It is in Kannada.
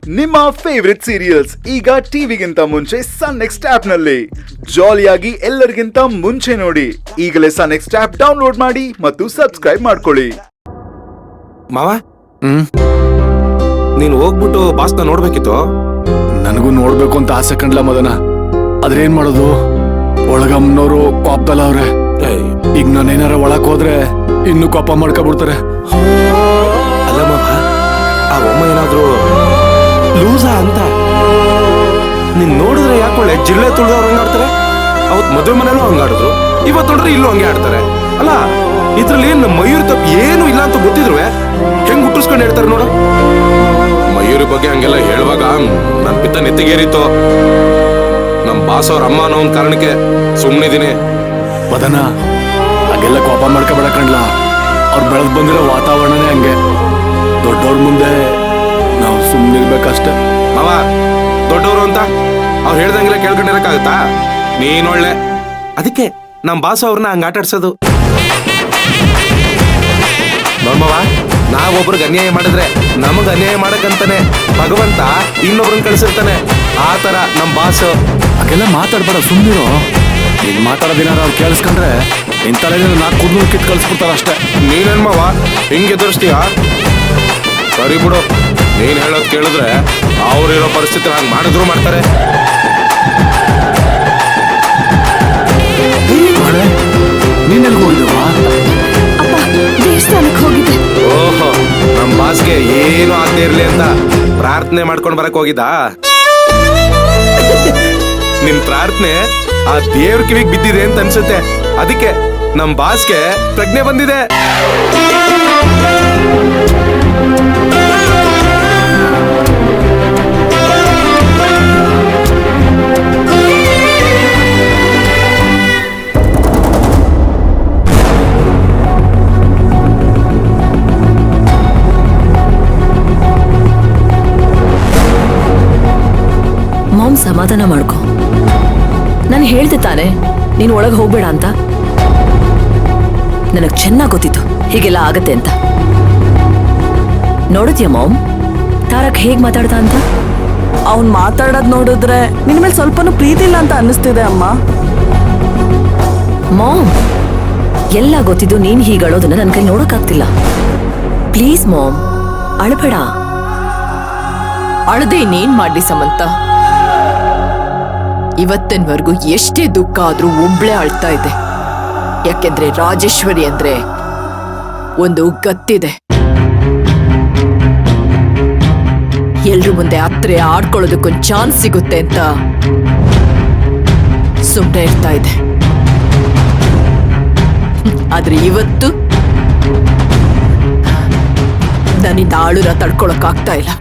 ನಿಮ್ಮ ಫೇವರಿಟ್ ಸೀರಿಯಲ್ಸ್ ಈಗ ಟಿವಿಗಿಂತ ಮುಂಚೆ ಸನ್ ನೆಕ್ಸ್ಟ್ ಆಪ್ ನಲ್ಲಿ ಜಾಲಿಯಾಗಿ ಎಲ್ಲರಿಗಿಂತ ಮುಂಚೆ ನೋಡಿ. ಈಗಲೇ ಸನ್ ನೆಕ್ಸ್ಟ್ ಆಪ್ ಡೌನ್ಲೋಡ್ ಮಾಡಿ ಮತ್ತು ಸಬ್ಸ್ಕ್ರೈಬ್ ಮಾಡ್ಕೊಳ್ಳಿ. ಮಾವ, ನೀನು ಹೋಗ್ಬಿಟ್ಟು ಬಾಸ್ನ ನೋಡ್ಬೇಕಿತ್ತು. ನನಗೂ ನೋಡ್ಬೇಕು ಅಂತ ಆಸೆ ಕಂಡ್ಲ ಮದನ. ಆದ್ರೆ ಏನ್ ಮಾಡೋದು, ಒಳಗಮ್ಮನವರು ಕೋಪದಲ್ಲ ಅವ್ರೆ. ಈಗ ನಾನೇನಾರ ಒಳಕ್ ಹೋದ್ರೆ ಇನ್ನು ಕೋಪ ಮಾಡ್ಕೊಬಿಡ್ತಾರೆ. ಅಲ್ಲ ಮಾವ, ಆ ಅಮ್ಮ ಏನಾದ್ರು ಲೂಸಾ ಅಂತ ನೀನ್ ನೋಡಿದ್ರೆ ಯಾಕೊಳ್ಳೆ ಜಿಲ್ಲೆ ತುಳಿದವ್ರು ಹಂಗಾಡ್ತಾರೆ. ಅವತ್ ಮದುವೆ ಮನೇಲೂ ಹಂಗಾಡಿದ್ರು, ಇವತ್ತು ನೋಡ್ರೆ ಇಲ್ಲೂ ಹಂಗೆ ಆಡ್ತಾರೆ. ಅಲ್ಲ ಇದ್ರಲ್ಲಿ ಏನ್ ಮಯೂರ್ ತಪ್ಪು ಏನು ಇಲ್ಲ ಅಂತ ಗೊತ್ತಿದ್ರು ಹೆಂಗ್ ಹುಟ್ಟಿಸ್ಕೊಂಡು ಹೇಳ್ತಾರೆ ನೋಡು. ಮಯೂರಿ ಬಗ್ಗೆ ಹಂಗೆಲ್ಲ ಹೇಳುವಾಗ ನನ್ ಪಿತ್ತ ನೆತ್ತಿಗೇರಿತ್ತು. ನಮ್ ಬಾಸ್ ಅವ್ರ ಅಮ್ಮ ಅನ್ನೋ ಒಂದ್ ಕಾರಣಕ್ಕೆ ಸುಮ್ನಿದೀನಿ. ಮದನ, ಹಾಗೆಲ್ಲ ಕೋಪ ಮಾಡ್ಕೊಬೇಡ ಕಣ್ಲ. ಅವ್ರು ಬೆಳೆದ್ ಬಂದಿರೋ ವಾತಾವರಣನೇ ಹಂಗೆ. ದೊಡ್ಡವ್ರ ಮುಂದೆ ನಾವು ಸುಮ್ಮನಿರ್ಬೇಕಷ್ಟೆ. ಮಾವ, ದೊಡ್ಡವರು ಅಂತ ಅವ್ರು ಹೇಳ್ದಂಗೆಲ್ಲ ಕೇಳ್ಕೊಂಡಿರಕ್ಕಾಗತ್ತಾ? ನೀನೊಳ್ಳೆ ಅದಕ್ಕೆ ನಮ್ ಬಾಸ್ ಅವ್ರನ್ನ ಹಂಗ ಆಟಾಡ್ಸೋದು. ನೋಡ್ಮವ, ನಾವೊಬ್ರಿಗೆ ಅನ್ಯಾಯ ಮಾಡಿದ್ರೆ ನಮಗ್ ಅನ್ಯಾಯ ಮಾಡಕ್ಕಂತಾನೆ ಭಗವಂತ ಇನ್ನೊಬ್ರನ್ನ ಕಳ್ಸಿರ್ತಾನೆ. ಆ ತರ ನಮ್ ಬಾಸ್. ಹಾಗೆಲ್ಲ ಮಾತಾಡ್ಬೇಡ, ಸುಮ್ಮನಿರೋ. ನೀನ್ ಮಾತಾಡೋದಿನಾರ ಅವ್ರು ಕೇಳಿಸ್ಕೊಂಡ್ರೆ ನಿನ್ ತಲೆಯಿಂದ 4 ಕೂದಲು ಕಿತ್ ಕಳ್ಸ್ಬಿಡ್ತಾರ ಅಷ್ಟೇ. ನೀನೇನ್ ಮಾವ ಹಿಂಗ್ ಎದುರಿಸ್ತೀಯ? ಸರಿ ಬಿಡು, ನೀನ್ ಹೇಳೋದ್ ಕೇಳಿದ್ರೆ ಅವ್ರಿರೋ ಪರಿಸ್ಥಿತಿ ಹಂಗ್ ಮಾಡಿದ್ರು ಮಾಡ್ತಾರೆ. ನೀನೆಲ್ಗ ಹೋಗಿದ್ದವಾ? ಅಪ್ಪ, ದೇವಸ್ಥಾನಕ್ಕೆ ಹೋಗಿದ್ದೆ. ಓಹೋ, ನಮ್ ಬಾಸ್ಗೆ ಏನು ಆಗದೆ ಇರ್ಲಿ ಅಂತ ಪ್ರಾರ್ಥನೆ ಮಾಡ್ಕೊಂಡ್ ಬರಕ್ ಹೋಗಿದ್ದ. ನಿನ್ ಪ್ರಾರ್ಥನೆ ಆ ದೇವ್ರ ಕಿವಿಗ್ ಬಿದ್ದಿದೆ ಅಂತ ಅನ್ಸುತ್ತೆ. ಅದಕ್ಕೆ ನಮ್ ಬಾಸ್ಗೆ ಪ್ರಜ್ಞೆ ಬಂದಿದೆ. ಮಾಮ್, ಸಮಾಧಾನ ಮಾಡ್ಕೊ. ನಾನು ಹೇಳ್ದೆ ತಾನೆ ನೀನು ಒಳಗೆ ಹೋಗ್ಬೇಡ ಅಂತ. ನನಗ್ ಚೆನ್ನಾಗ್ ಗೊತ್ತಿತ್ತು ಹೀಗೆಲ್ಲ ಆಗತ್ತೆ ಅಂತ. ನೋಡಿದ್ಯಾ ಮಾಮ್, ತಾರಕ್ ಹೇಗ್ ಮಾತಾಡ್ತಾ ಅಂತ? ಅವ್ನ್ ಮಾತಾಡೋದ್ ನೋಡಿದ್ರೆ ನಿನ್ ಮೇಲೆ ಸ್ವಲ್ಪನೂ ಪ್ರೀತಿ ಇಲ್ಲ ಅಂತ ಅನ್ನಿಸ್ತಿದೆ ಅಮ್ಮ. ಮಾಮ್, ಎಲ್ಲ ಗೊತ್ತಿದ್ದು ನೀನ್ ಹೀಗಳೋದನ್ನ ನನ್ ಕೈ ನೋಡಕ್ಕಾಗ್ತಿಲ್ಲ. ಪ್ಲೀಸ್ ಮಾಮ್, ಅಳಬೇಡ. ಅಳದೆ ಇನ್ನೇನ್ ಮಾಡ್ಲಿ ಸಮಂತ? ಇವತ್ತಿನವರೆಗೂ ಎಷ್ಟೇ ದುಃಖ ಆದ್ರೂ ಒಬ್ಳೆ ಅಳ್ತಾ ಇದೆ. ಯಾಕೆಂದ್ರೆ ರಾಜೇಶ್ವರಿ ಅಂದ್ರೆ ಒಂದು ಗತ್ತಿದೆ. ಎಲ್ರು ಮುಂದೆ ಹತ್ರ ಆಡ್ಕೊಳ್ಳೋದಕ್ಕೊಂದು ಚಾನ್ಸ್ ಸಿಗುತ್ತೆ ಅಂತ ಸುಮ್ಮನೆ ಇರ್ತಾ ಇದೆ. ಆದ್ರೆ ಇವತ್ತು ನನ್ನಿಂದ ಆಳುನ ತಡ್ಕೊಳಕ್ ಆಗ್ತಾ ಇಲ್ಲ.